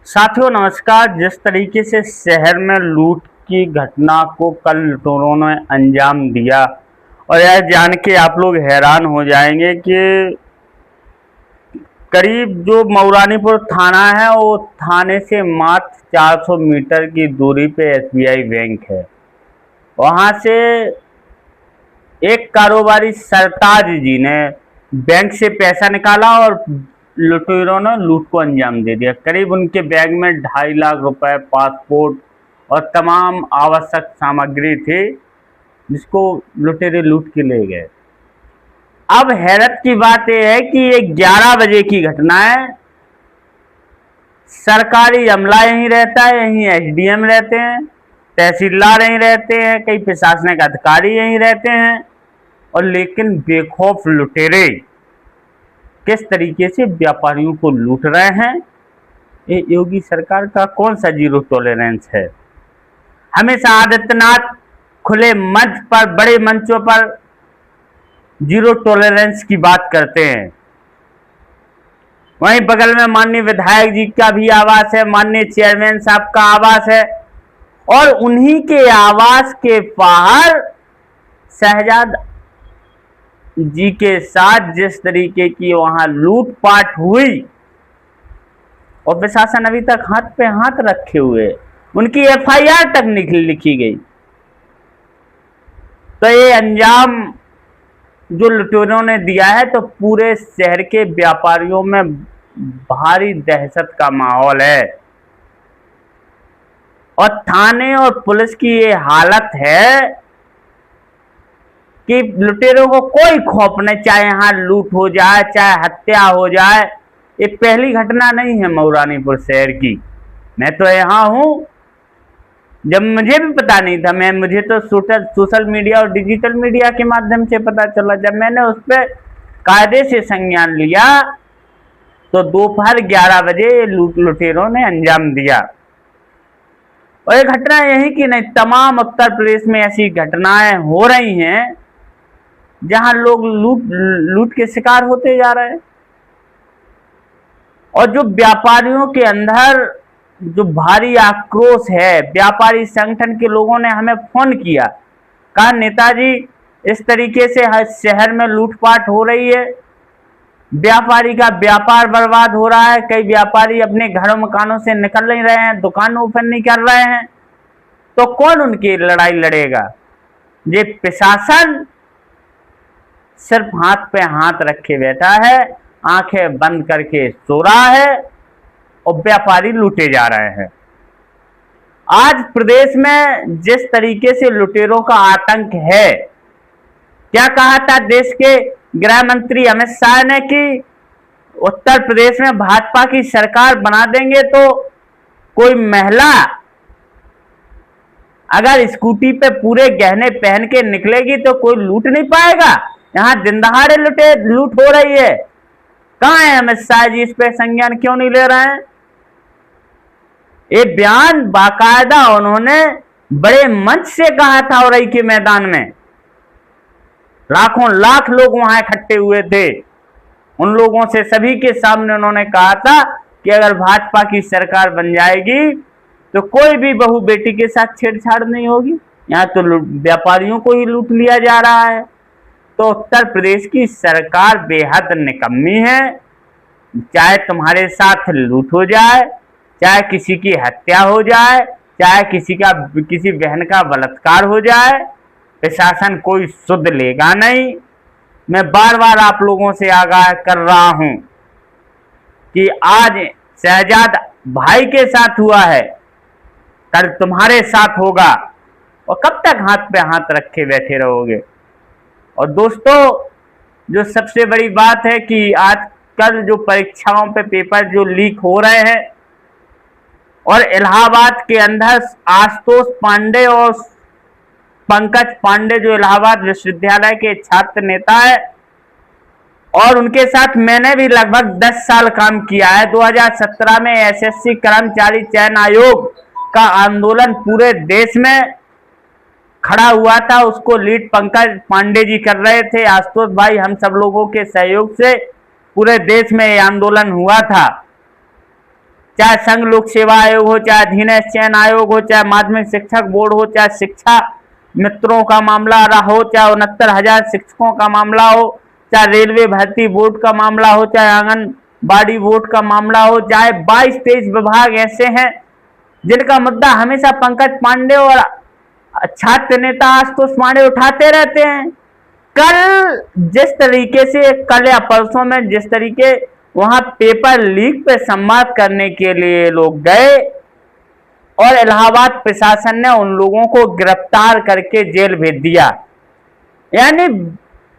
साथियों नमस्कार। जिस तरीके से शहर में लूट की घटना को कल लुटेरों ने अंजाम दिया और यह जान के आप लोग हैरान हो जाएंगे कि करीब जो मऊरानीपुर थाना है वो थाने से मात्र 400 मीटर की दूरी पे एसबीआई बैंक है। वहां से एक कारोबारी सरताज जी ने बैंक से पैसा निकाला और लुटेरों ने लूट को अंजाम दे दिया। करीब उनके बैग में 2.5 लाख रुपए, पासपोर्ट और तमाम आवश्यक सामग्री थी जिसको लुटेरे लूट के ले गए। अब हैरत की बात यह है कि ये 11 बजे की घटना है। सरकारी अमला यहीं रहता है, यहीं एसडीएम रहते हैं, तहसीलदार यहीं रहते हैं, कई प्रशासनिक अधिकारी यहीं रहते हैं और लेकिन बेखौफ लुटेरे किस तरीके से व्यापारियों को लूट रहे हैं। ये योगी सरकार का कौन सा जीरो टॉलरेंस है। हमेशा आदित्यनाथ खुले मंच पर, बड़े मंचों पर जीरो टॉलरेंस की बात करते हैं। वहीं बगल में माननीय विधायक जी का भी आवास है, माननीय चेयरमैन साहब का आवास है और उन्हीं के आवास के बाहर शहजाद जी के साथ जिस तरीके की वहां लूटपाट हुई और प्रशासन अभी तक हाथ पे हाथ रखे हुए, उनकी एफआईआर तक लिखी गई। तो ये अंजाम जो लुटेरों ने दिया है तो पूरे शहर के व्यापारियों में भारी दहशत का माहौल है और थाने और पुलिस की ये हालत है कि लुटेरों को कोई खौफ नहीं, चाहे यहाँ लूट हो जाए, चाहे हत्या हो जाए। ये पहली घटना नहीं है मऊरानीपुर शहर की। मैं तो यहाँ हूँ, जब मुझे भी पता नहीं था, मुझे तो सोशल मीडिया और डिजिटल मीडिया के माध्यम से पता चला। जब मैंने उस पर कायदे से संज्ञान लिया तो दोपहर 11 बजे लुटेरों ने अंजाम दिया। और ये घटना यही कि नहीं, तमाम उत्तर प्रदेश में ऐसी घटनाएं हो रही हैं जहां लोग लूट के शिकार होते जा रहे हैं। और जो व्यापारियों के अंदर जो भारी आक्रोश है, व्यापारी संगठन के लोगों ने हमें फोन किया, कहा नेताजी इस तरीके से हर शहर में लूटपाट हो रही है, व्यापारी का व्यापार बर्बाद हो रहा है, कई व्यापारी अपने घरों मकानों से निकल नहीं रहे हैं, दुकान ओपन नहीं कर रहे हैं, तो कौन उनकी लड़ाई लड़ेगा। ये प्रशासन सिर्फ हाथ पे हाथ रखे बैठा है, आंखें बंद करके सो रहा है और व्यापारी लूटे जा रहे हैं। आज प्रदेश में जिस तरीके से लुटेरों का आतंक है, क्या कहा था देश के गृह मंत्री अमित शाह ने कि उत्तर प्रदेश में भाजपा की सरकार बना देंगे तो कोई महिला अगर स्कूटी पे पूरे गहने पहन के निकलेगी तो कोई लूट नहीं पाएगा। यहां दिन दहाड़े लूट हो रही है। कहां है अमित शाह जी, इस पे संज्ञान क्यों नहीं ले रहे हैं। ये बयान बाकायदा उन्होंने बड़े मंच से कहा था औरई के मैदान में। लाखों लाख लोग वहां इकट्ठे हुए थे। उन लोगों से सभी के सामने उन्होंने कहा था कि अगर भाजपा की सरकार बन जाएगी तो कोई भी बहू बेटी के साथ छेड़छाड़ नहीं होगी। यहाँ तो व्यापारियों को ही लूट लिया जा रहा है। तो उत्तर प्रदेश की सरकार बेहद निकम्मी है। चाहे तुम्हारे साथ लूट हो जाए, चाहे किसी की हत्या हो जाए, चाहे किसी बहन का बलात्कार हो जाए, प्रशासन कोई सुध लेगा नहीं। मैं बार बार आप लोगों से आगाह कर रहा हूं कि आज शहजाद भाई के साथ हुआ है, कल तुम्हारे साथ होगा और कब तक हाथ पे हाथ रखे बैठे रहोगे। और दोस्तों, जो सबसे बड़ी बात है कि आजकल जो परीक्षाओं पे पेपर जो लीक हो रहे हैं और इलाहाबाद के अंदर आशुतोष पांडे और पंकज पांडे जो इलाहाबाद विश्वविद्यालय के छात्र नेता है और उनके साथ मैंने भी लगभग 10 साल काम किया है। 2017 में एसएससी कर्मचारी चयन आयोग का आंदोलन पूरे देश में खड़ा हुआ था, उसको लीड पंकज पांडे जी कर रहे थे। आशुतोष भाई हम सब लोगों के सहयोग से पूरे देश में ये आंदोलन हुआ था। चाहे संघ लोक सेवा आयोग हो, चाहे अधीनस्थ चयन आयोग हो, चाहे माध्यमिक शिक्षक बोर्ड हो, चाहे शिक्षा मित्रों का मामला रहा हो, चाहे 69,000 शिक्षकों का मामला हो, चाहे रेलवे भर्ती बोर्ड का मामला हो, चाहे आंगनबाड़ी बोर्ड का मामला हो, चाहे 22-23 विभाग ऐसे हैं जिनका मुद्दा हमेशा पंकज पांडे और छात्र नेता आशुतोष पांडे उठाते रहते हैं। कल जिस तरीके से, कल या परसों में जिस तरीके वहां पेपर लीक पे संवाद करने के लिए लोग गए और इलाहाबाद प्रशासन ने उन लोगों को गिरफ्तार करके जेल भेज दिया, यानी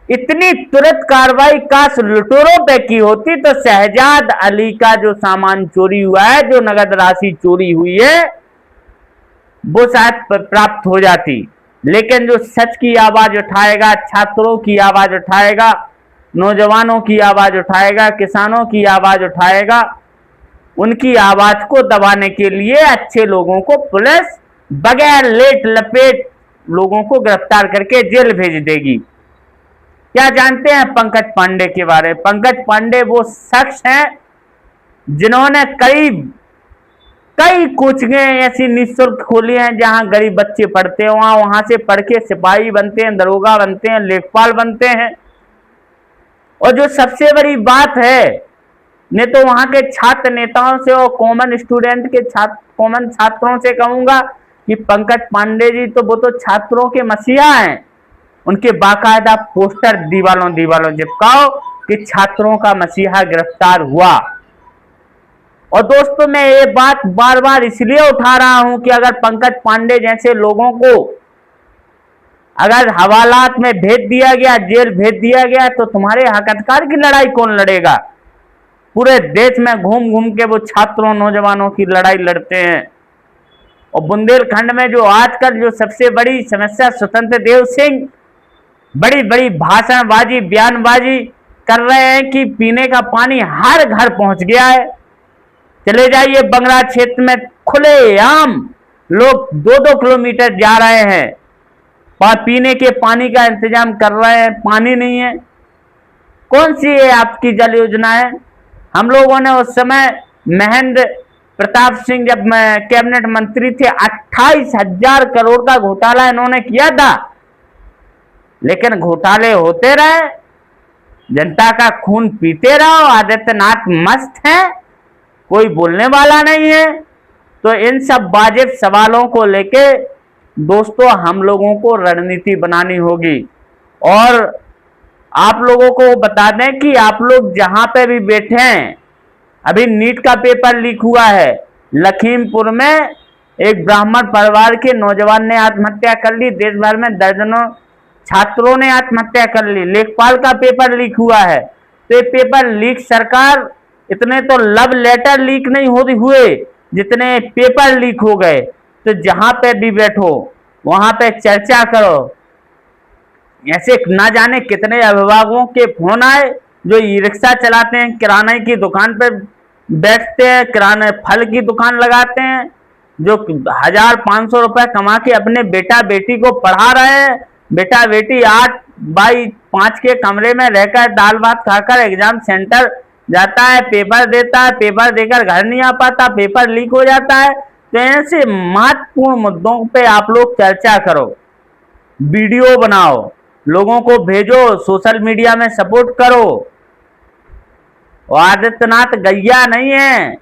इतनी तुरंत कार्रवाई काश लुटेरों पे की होती तो शहजाद अली का जो सामान चोरी हुआ है, जो नगद राशि चोरी हुई है, वो शायद प्राप्त हो जाती। लेकिन जो सच की आवाज उठाएगा, छात्रों की आवाज उठाएगा, नौजवानों की आवाज उठाएगा, किसानों की आवाज उठाएगा, उनकी आवाज को दबाने के लिए अच्छे लोगों को पुलिस बगैर लेट लपेट लोगों को गिरफ्तार करके जेल भेज देगी। क्या जानते हैं पंकज पांडे के बारे में? पंकज पांडे वो शख्स हैं जिन्होंने कई कोचिंगें ऐसी निःशुल्क खोली हैं जहां गरीब बच्चे पढ़ते हैं, वहां से पढ़ के सिपाही बनते हैं, दरोगा बनते हैं, लेखपाल बनते हैं। और जो सबसे बड़ी बात है, ने तो वहां के छात्र नेताओं से और कॉमन स्टूडेंट के कॉमन छात्रों से कहूंगा कि पंकज पांडे जी तो वो तो छात्रों के मसीहा हैं। उनके बाकायदा पोस्टर दीवालों चिपकाओ कि छात्रों का मसीहा गिरफ्तार हुआ। और दोस्तों मैं ये बात बार बार इसलिए उठा रहा हूं कि अगर पंकज पांडे जैसे लोगों को अगर हवालात में भेज दिया गया, जेल भेज दिया गया, तो तुम्हारे हक अधिकार की लड़ाई कौन लड़ेगा? पूरे देश में घूम घूम के वो छात्रों नौजवानों की लड़ाई लड़ते हैं। और बुंदेलखंड में जो आजकल जो सबसे बड़ी समस्या, स्वतंत्र देव सिंह बड़ी बड़ी भाषणबाजी, बयानबाजी कर रहे हैं कि पीने का पानी हर घर पहुंच गया है। चले जाइए बंगरा क्षेत्र में, खुलेआम लोग 2-2 किलोमीटर जा रहे हैं, पीने के पानी का इंतजाम कर रहे हैं, पानी नहीं है। कौन सी है आपकी जल योजना है? हम लोगों ने उस समय महेंद्र प्रताप सिंह जब कैबिनेट मंत्री थे, 28,000 करोड़ का घोटाला इन्होंने किया था, लेकिन घोटाले होते रहे, जनता का खून पीते रहो, आदित्यनाथ मस्त है, कोई बोलने वाला नहीं है। तो इन सब वाजिब सवालों को लेके दोस्तों हम लोगों को रणनीति बनानी होगी। और आप लोगों को बता दें कि आप लोग जहां पे भी बैठे हैं, अभी नीट का पेपर लीक हुआ है, लखीमपुर में एक ब्राह्मण परिवार के नौजवान ने आत्महत्या कर ली, देश भर में दर्जनों छात्रों ने आत्महत्या कर ली, लेखपाल का पेपर लीक हुआ है। तो ये पेपर लीक, सरकार इतने तो लव लेटर लीक नहीं हुए जितने पेपर लीक हो गए। तो जहां पे भी बैठो वहां पे चर्चा करो। ऐसे ना जाने कितने अभिभावकों के फोन आए जो ई रिक्शा चलाते हैं, किराने की दुकान पे बैठते हैं, किराने फल की दुकान लगाते हैं, जो 1,000-500 रुपए कमा के अपने बेटा बेटी को पढ़ा रहे हैं। बेटा बेटी 8x5 के कमरे में रहकर दाल भात खाकर एग्जाम सेंटर जाता है, पेपर देता है, पेपर देकर घर नहीं आ पाता, पेपर लीक हो जाता है। तो ऐसे महत्वपूर्ण मुद्दों पे आप लोग चर्चा करो, वीडियो बनाओ, लोगों को भेजो, सोशल मीडिया में सपोर्ट करो। और आदित्यनाथ गैया नहीं है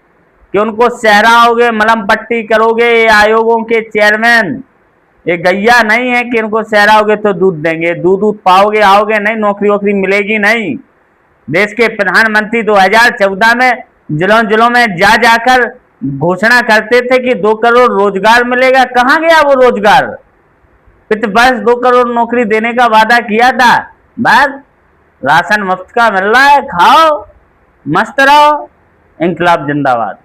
कि उनको सहराओगे, मलम पट्टी करोगे। ये आयोगों के चेयरमैन ये गैया नहीं है कि इनको सहराओगे तो दूध देंगे, दूध पाओगे, आओगे नहीं, नौकरी वोकरी मिलेगी नहीं। देश के प्रधानमंत्री 2014 में जिलों में जाकर घोषणा करते थे कि 2 करोड़ रोजगार मिलेगा, कहां गया वो रोजगार? पिछले वर्ष 2 करोड़ नौकरी देने का वादा किया था, बस राशन मुफ्त का मिल रहा है, खाओ मस्त रहो। इंकलाब जिंदाबाद।